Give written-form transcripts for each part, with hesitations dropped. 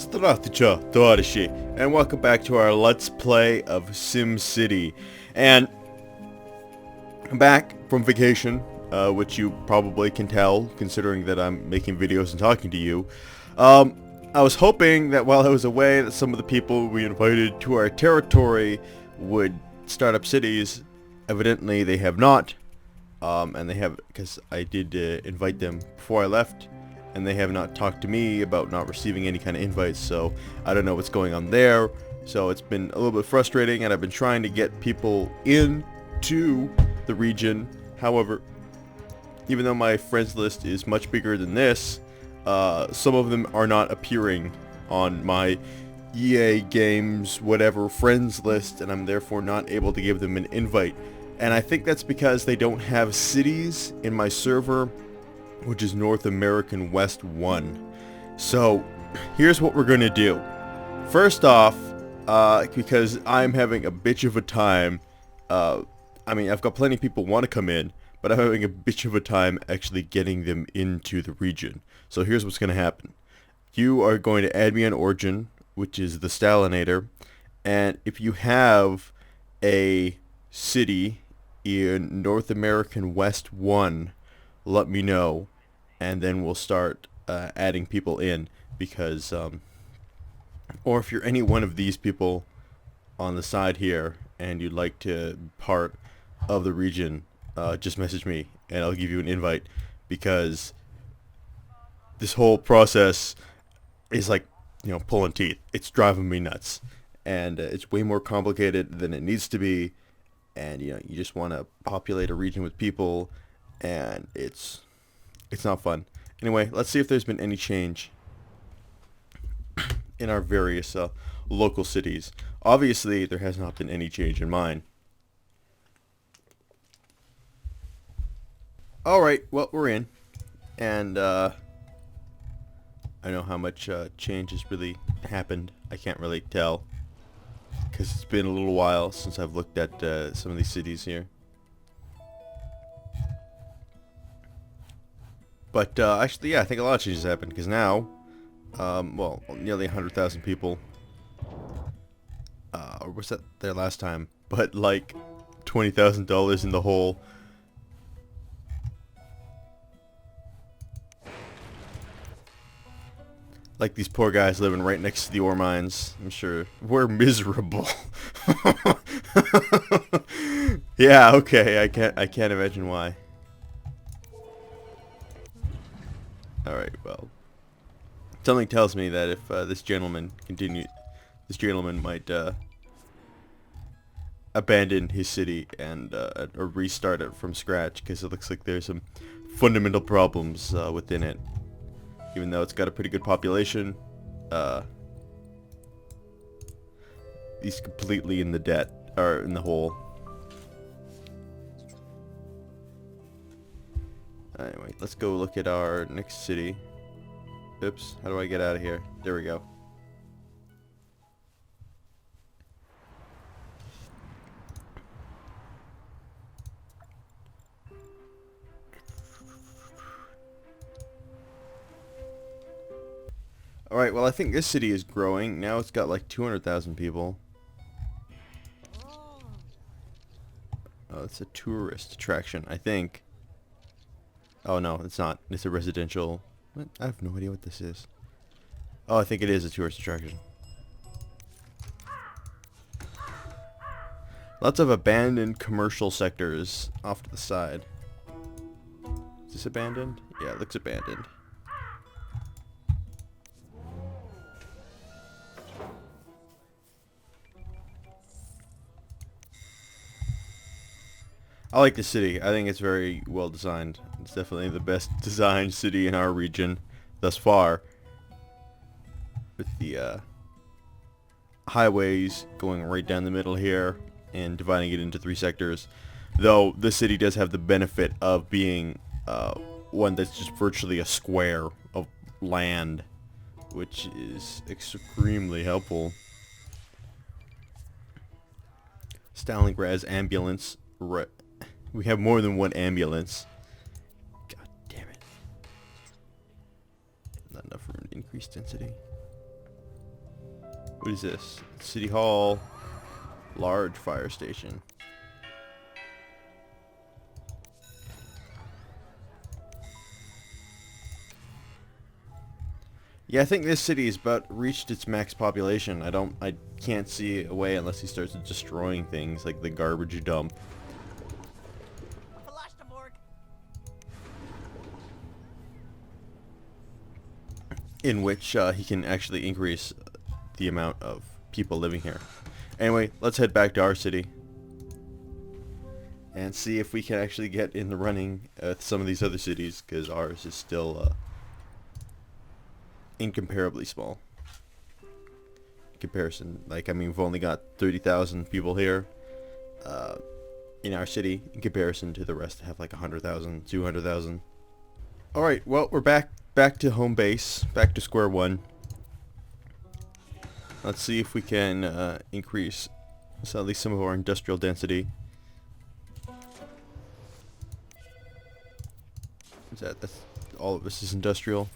Здравствуйте, товарищи, and welcome back to our Let's Play of SimCity. And I'm back from vacation, which you probably can tell, considering that I'm making videos and talking to you. I was hoping that while I was away, that some of the people we invited to our territory would start up cities. Evidently, they have not, and they have, because I did invite them before I left. And they have not talked to me about not receiving any kind of invites, so I don't know what's going on there. So it's been a little bit frustrating, and I've been trying to get people into the region. However, even though my friends list is much bigger than this, some of them are not appearing on my EA Games whatever friends list, and I'm therefore not able to give them an invite. And I think that's because they don't have cities in my server, which is North American West 1. So, here's what we're gonna do. First off, because I'm having a bitch of a time, I mean, I've got plenty of people want to come in, but I'm having a bitch of a time actually getting them into the region. So here's what's gonna happen. You are going to add me on Origin, which is the Stalinator, and if you have a city in North American West 1, let me know, and then we'll start adding people in, because or if you're any one of these people on the side here and you'd like to be part of the region, just message me and I'll give you an invite, because this whole process is like, you know, pulling teeth. It's driving me nuts, and it's way more complicated than it needs to be, and you know, you just want to populate a region with people, and it's not fun. Anyway, let's see if there's been any change in our various local cities. Obviously, there has not been any change in mine. Alright, well, we're in. And, I know how much change has really happened. I can't really tell, because it's been a little while since I've looked at some of these cities here. But actually, yeah, I think a lot of changes happened, because now, well, nearly 100,000 people, or was that there last time? But like $20,000 in the hole. Like these poor guys living right next to the ore mines. I'm sure we're miserable. Yeah, okay, I can't imagine why. Alright, well, something tells me that if this gentleman might abandon his city and or restart it from scratch, because it looks like there's some fundamental problems within it. Even though it's got a pretty good population, he's completely in the debt, or in the hole. Anyway, let's go look at our next city. Oops, how do I get out of here? There we go. Alright, well, I think this city is growing. Now it's got like 200,000 people. Oh, it's a tourist attraction, I think. Oh no, it's not. It's a residential. What? I have no idea what this is. Oh, I think it is a tourist attraction. Lots of abandoned commercial sectors off to the side. Is this abandoned? Yeah, it looks abandoned. I like the city. I think it's very well designed. It's definitely the best designed city in our region thus far, with the highways going right down the middle here and dividing it into 3 sectors. Though the city does have the benefit of being one that's just virtually a square of land, which is extremely helpful. Stalingrad's ambulance. We have more than one ambulance. God damn it. Not enough room to increase density. What is this? City Hall. Large fire station. Yeah, I think this city has about reached its max population. I can't see a way unless he starts destroying things like the garbage dump. In which he can actually increase the amount of people living here. Anyway, let's head back to our city and see if we can actually get in the running at some of these other cities, because ours is still incomparably small. In comparison, like, I mean, we've only got 30,000 people here in our city, in comparison to the rest that have like 100,000, 200,000. Alright, well, we're back to home base, back to square one. Let's see if we can increase at least some of our industrial density. That's all of this is industrial.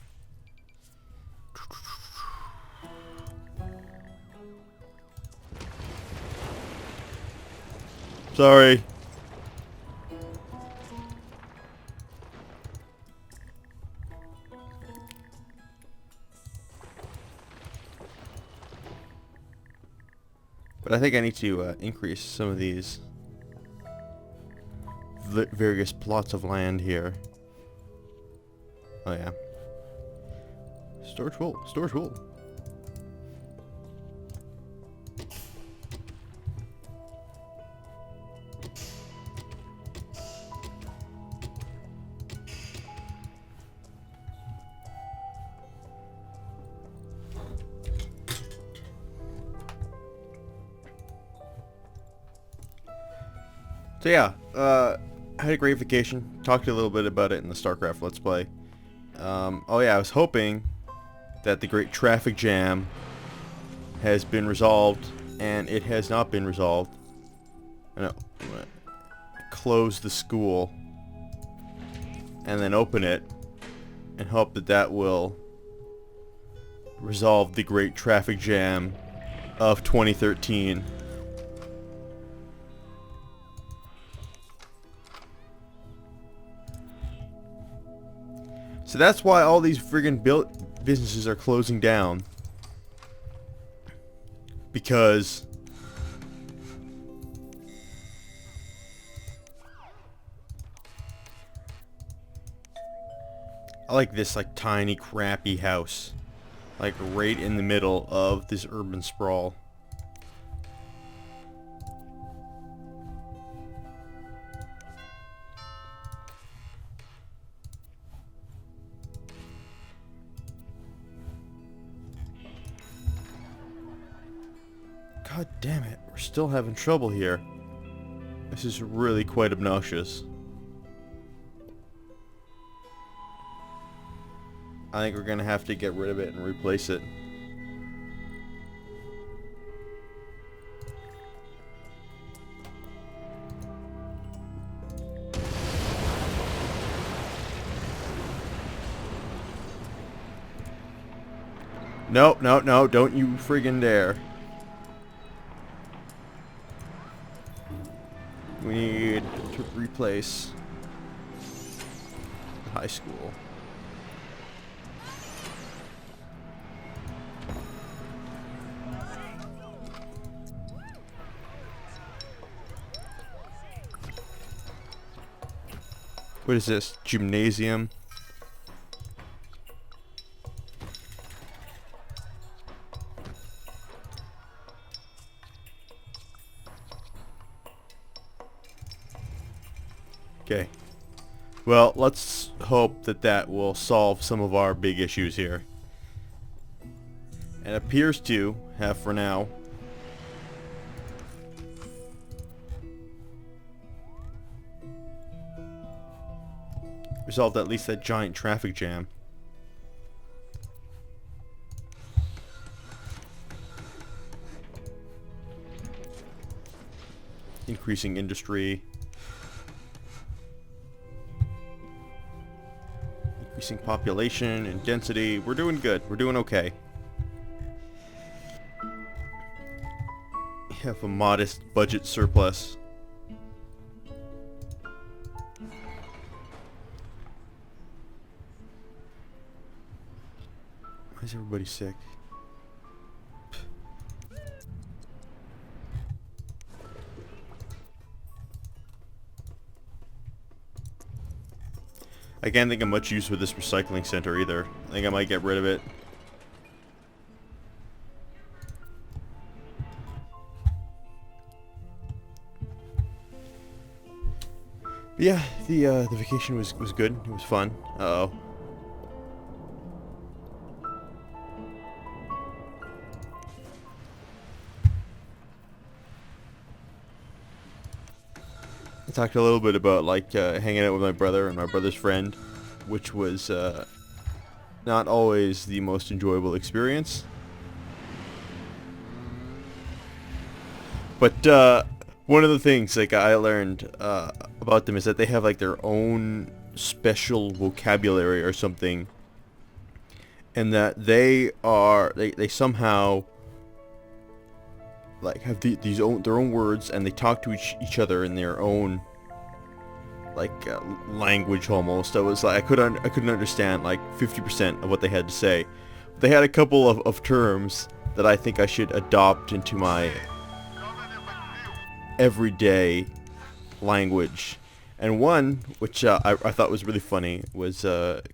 Sorry. But I think I need to increase some of these various plots of land here. Oh yeah. Storage full. Storage full. So yeah, I had a great vacation. Talked a little bit about it in the StarCraft Let's Play. Oh yeah, I was hoping that the great traffic jam has been resolved, and it has not been resolved. I'm gonna close the school and then open it and hope that that will resolve the great traffic jam of 2013. So that's why all these friggin' businesses are closing down. Because I like this like tiny crappy house, like right in the middle of this urban sprawl. God damn it, we're still having trouble here. This is really quite obnoxious. I think we're gonna have to get rid of it and replace it. No, no, no, don't you friggin' dare. We need to replace the high school. What is this? Gymnasium? Okay. Well, let's hope that that will solve some of our big issues here. And it appears to have for now. Resolved at least that giant traffic jam. Increasing industry. Increasing population and density. We're doing good. We're doing okay. have a modest budget surplus. Why is everybody sick? I can't think of much use for this recycling center either. I think I might get rid of it. But yeah, the vacation was good. It was fun. Uh-oh. I talked a little bit about like hanging out with my brother and my brother's friend, which was not always the most enjoyable experience. But one of the things like I learned about them is that they have like their own special vocabulary or something, and that they somehow like have their own words, and they talk to each other in their own like language almost. I was like I couldn't understand like 50% of what they had to say. They had a couple of terms that I think I should adopt into my everyday language, and one which I thought was really funny was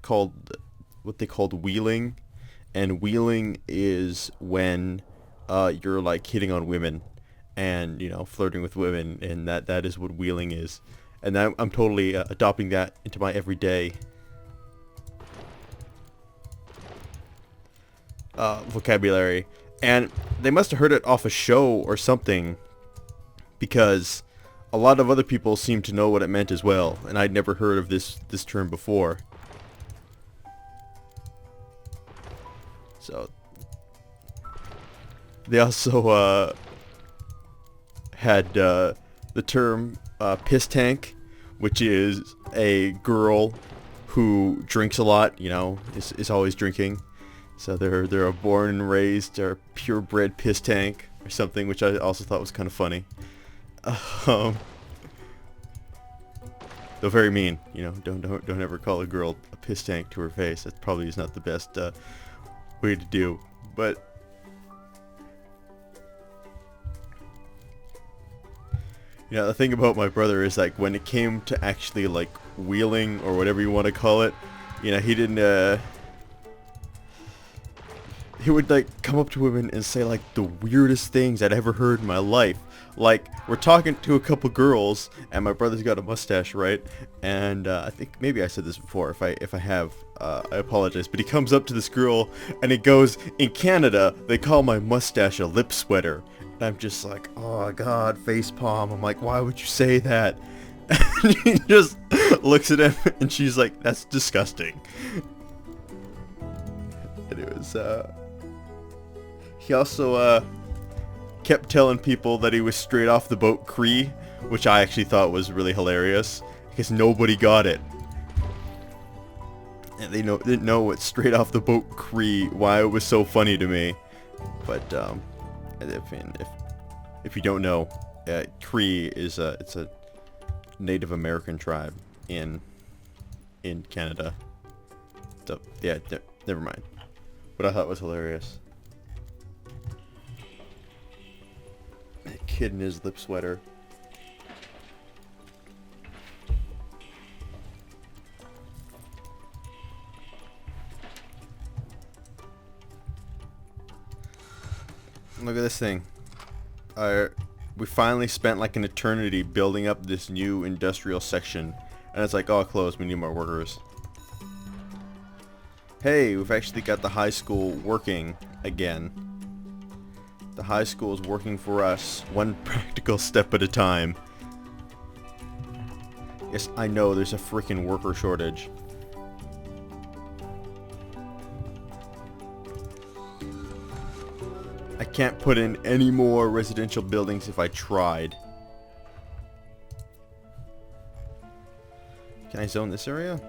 called what they called wheeling, and wheeling is when you're like hitting on women and flirting with women, and that is what wheeling is, and I'm totally adopting that into my everyday vocabulary. And they must have heard it off a show or something, because a lot of other people seem to know what it meant as well, and I'd never heard of this term before. So they also had the term piss tank, which is a girl who drinks a lot, is always drinking. So they're a born and raised or purebred piss tank or something, which I also thought was kind of funny. Though very mean, don't ever call a girl a piss tank to her face. That probably is not the best way to do. But the thing about my brother is like when it came to actually like wheeling or whatever you want to call it, he didn't. He would like come up to women and say like the weirdest things I'd ever heard in my life. Like, we're talking to a couple girls, and my brother's got a mustache, right? And I think maybe I said this before. If I have, I apologize. But he comes up to this girl, and he goes, "In Canada, they call my mustache a lip sweater." And I'm just like, oh god, facepalm. I'm like, why would you say that? And he just looks at him, and she's like, "That's disgusting." And it was, he also, kept telling people that he was straight off the boat Cree, which I actually thought was really hilarious, because nobody got it. And they didn't know what straight off the boat Cree, why it was so funny to me. But, if you don't know, Cree is it's a Native American tribe in Canada. So, yeah, never mind. But I thought it was hilarious. That kid in his lip sweater. Look at this thing. We finally spent like an eternity building up this new industrial section, and it's like, oh, closed, we need more workers. Hey, we've actually got the high school working again. The high school is working for us, one practical step at a time. Yes, I know there's a freaking worker shortage. I can't put in any more residential buildings if I tried. Can I zone this area?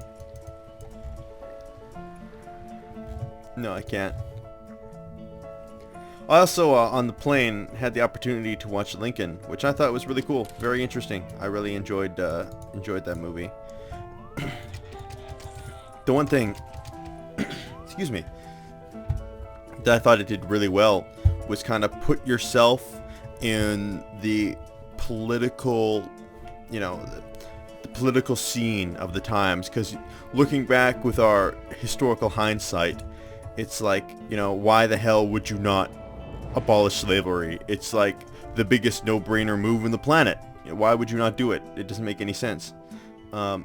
No, I can't. I also, on the plane, had the opportunity to watch Lincoln, which I thought was really cool, very interesting. I really enjoyed that movie. The one thing, excuse me, that I thought it did really well was kind of put yourself in the political, the political scene of the times, because looking back with our historical hindsight, it's like, why the hell would you not abolish slavery? It's like the biggest no-brainer move in the planet. Why would you not do it? It doesn't make any sense. But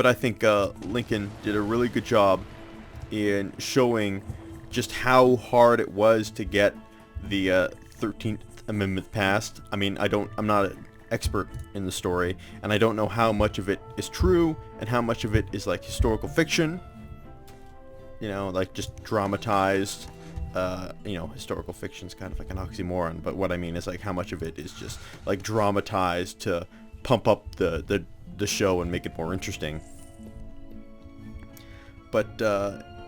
I think Lincoln did a really good job in showing just how hard it was to get the 13th Amendment passed. I mean, I'm not an expert in the story, and I don't know how much of it is true and how much of it is like historical fiction, like just dramatized. Historical fiction's kind of like an oxymoron, but what I mean is like how much of it is just like dramatized to pump up the show and make it more interesting. But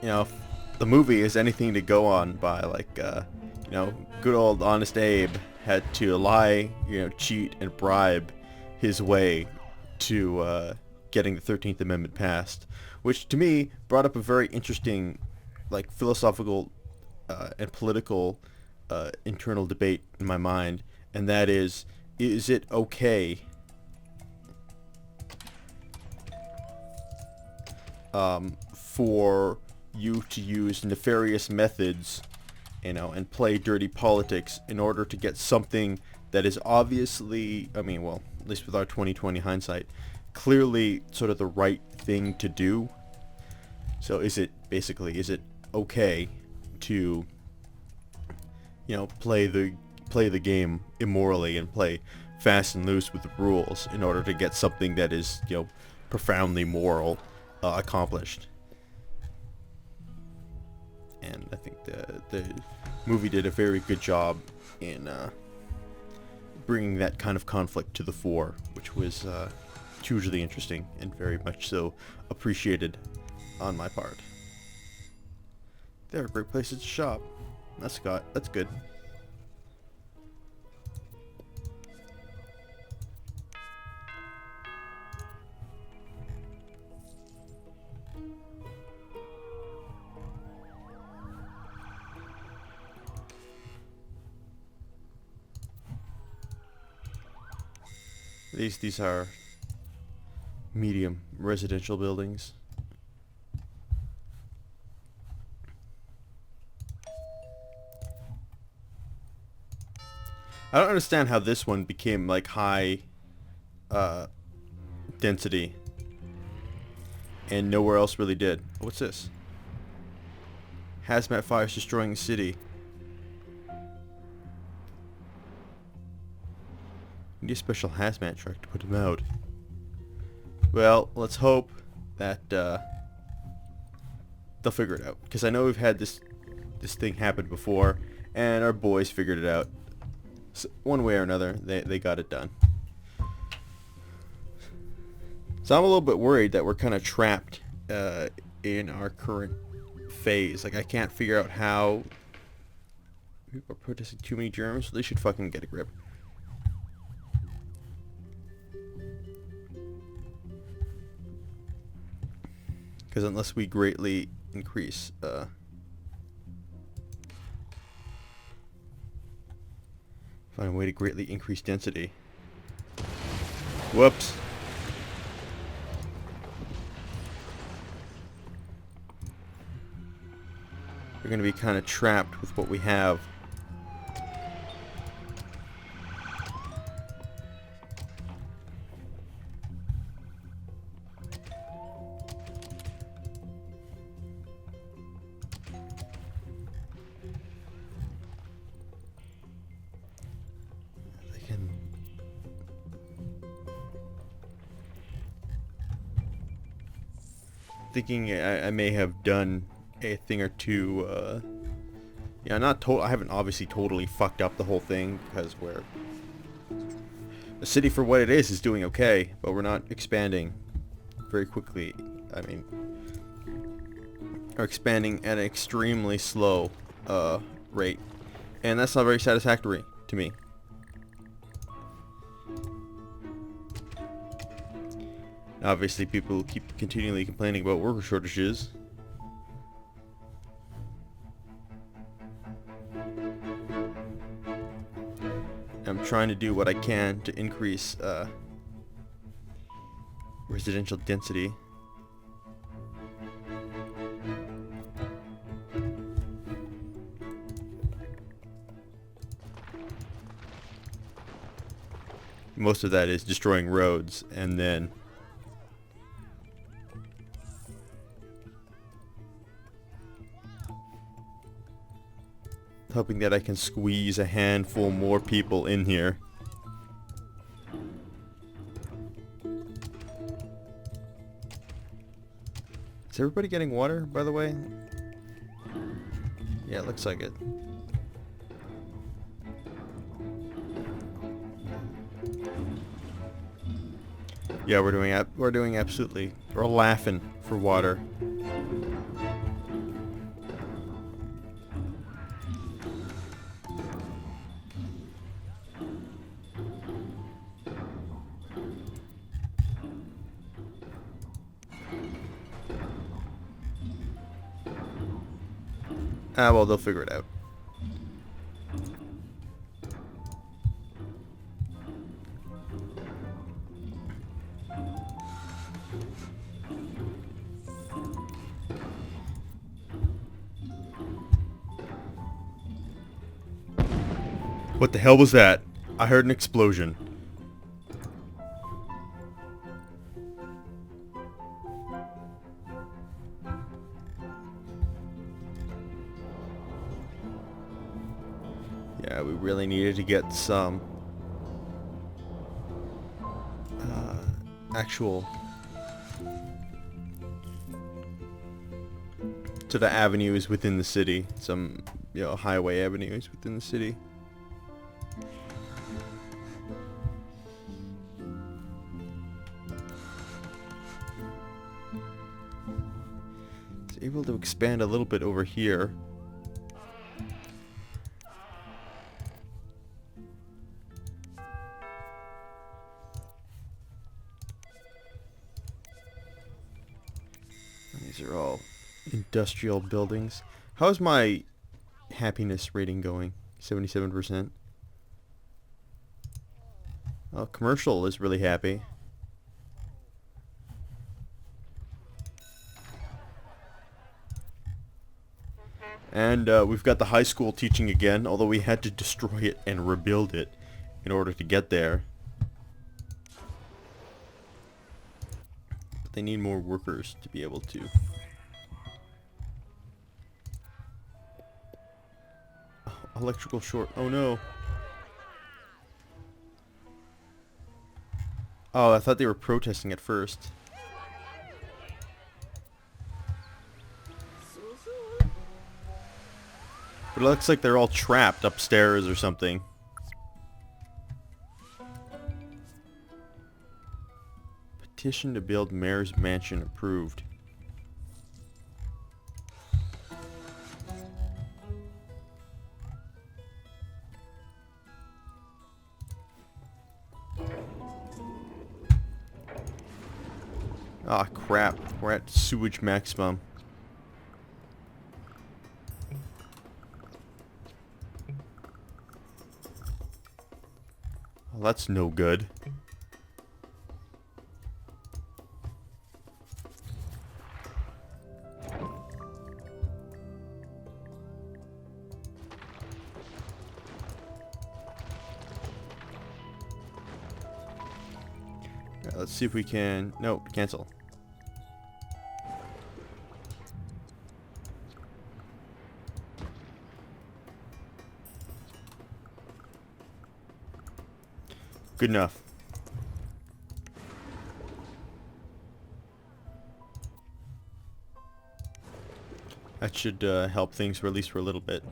if the movie is anything to go on by, like good old Honest Abe had to lie, cheat and bribe his way to getting the 13th Amendment passed, which to me brought up a very interesting, like, philosophical and political internal debate in my mind, and that is it okay for you to use nefarious methods, and play dirty politics in order to get something that is obviously, at least with our 2020 hindsight, clearly sort of the right thing to do? So is it okay to play the game immorally and play fast and loose with the rules in order to get something that is profoundly moral accomplished? And I think the movie did a very good job in bringing that kind of conflict to the fore, which was hugely interesting and very much so appreciated on my part. They're great places to shop. That's good. These are medium residential buildings. I don't understand how this one became like high density and nowhere else really did. What's this? Hazmat fires destroying the city. We need a special hazmat truck to put them out. Well, let's hope that they'll figure it out, because I know we've had this thing happen before, and our boys figured it out. So one way or another, they got it done. So I'm a little bit worried that we're kind of trapped in our current phase. Like, I can't figure out how people are protesting too many germs. They should fucking get a grip. Because unless we greatly increase find a way to greatly increase density. Whoops. We're going to be kind of trapped with what we have. Thinking I may have done a thing or two, I haven't obviously totally fucked up the whole thing, because the city for what it is doing okay, but we're not expanding very quickly. I mean, are expanding at an extremely slow rate. And that's not very satisfactory to me. Obviously, people keep continually complaining about worker shortages. I'm trying to do what I can to increase residential density. Most of that is destroying roads and then hoping that I can squeeze a handful more people in here. Is everybody getting water, by the way? Yeah, it looks like it. Yeah, we're doing absolutely. We're laughing for water. Ah, well, they'll figure it out. What the hell was that? I heard an explosion. Yeah, we really needed to get some actual to the avenues within the city. Some, you know, highway avenues within the city. It's able to expand a little bit over here. These are all industrial buildings. How's my happiness rating going? 77%. Oh, commercial is really happy. And we've got the high school teaching again, although we had to destroy it and rebuild it in order to get there. But they need more workers to be able to. Oh, electrical short. Oh no. Oh, I thought they were protesting at first. But it looks like they're all trapped upstairs or something. Petition to build mayor's mansion approved. Ah, crap. We're at sewage maximum. Well, that's no good. Right, let's see if we can... No, cancel. Good enough. That should help things, for at least for a little bit.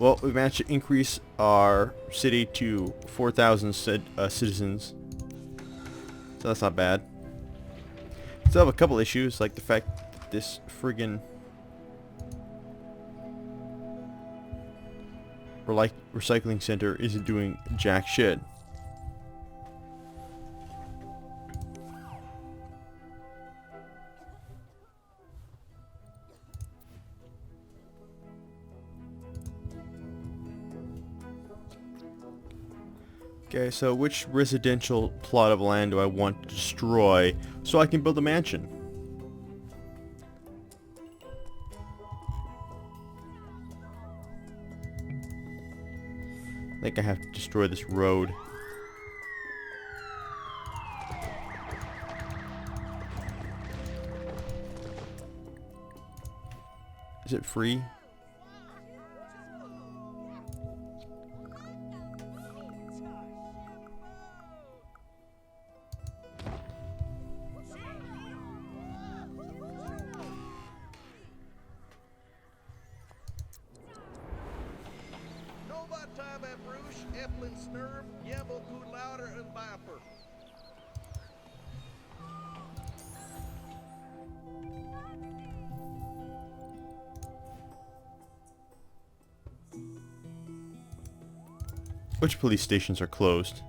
Well, we managed to increase our city to 4,000 citizens. So that's not bad. Still have a couple issues, like the fact that this friggin' recycling center isn't doing jack shit. Okay, so which residential plot of land do I want to destroy so I can build a mansion? I think I have to destroy this road. Is it free? Which police stations are closed?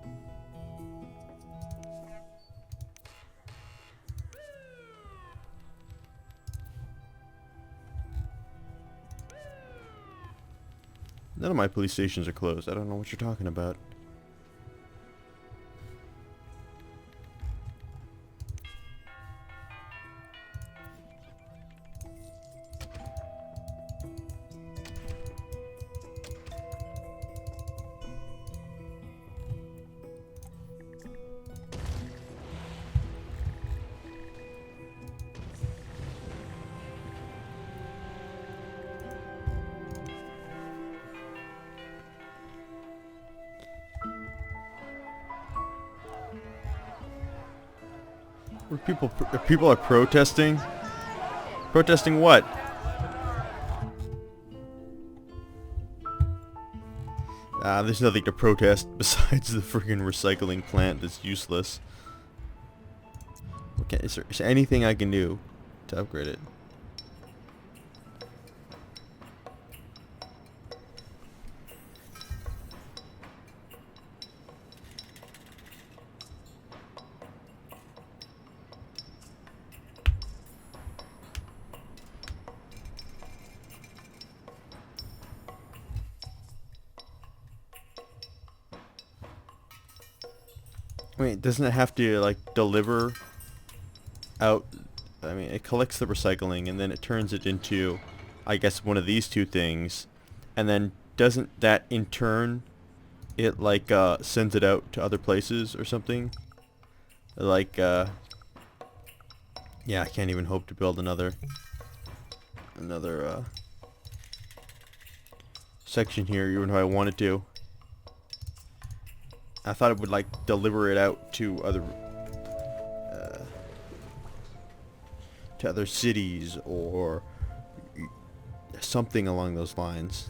None of my police stations are closed. I don't know what you're talking about. Where people are protesting? Protesting what? There's nothing to protest besides the freaking recycling plant that's useless. Okay, is there anything I can do to upgrade it? Wait, doesn't it have to, like, deliver out? I mean, it collects the recycling and then it turns it into, I guess, one of these two things. And then doesn't that, in turn, it, like, sends it out to other places or something? Like, yeah, I can't even hope to build another section here, even though I wanted to. I thought it would, like, deliver it out to other cities or something along those lines.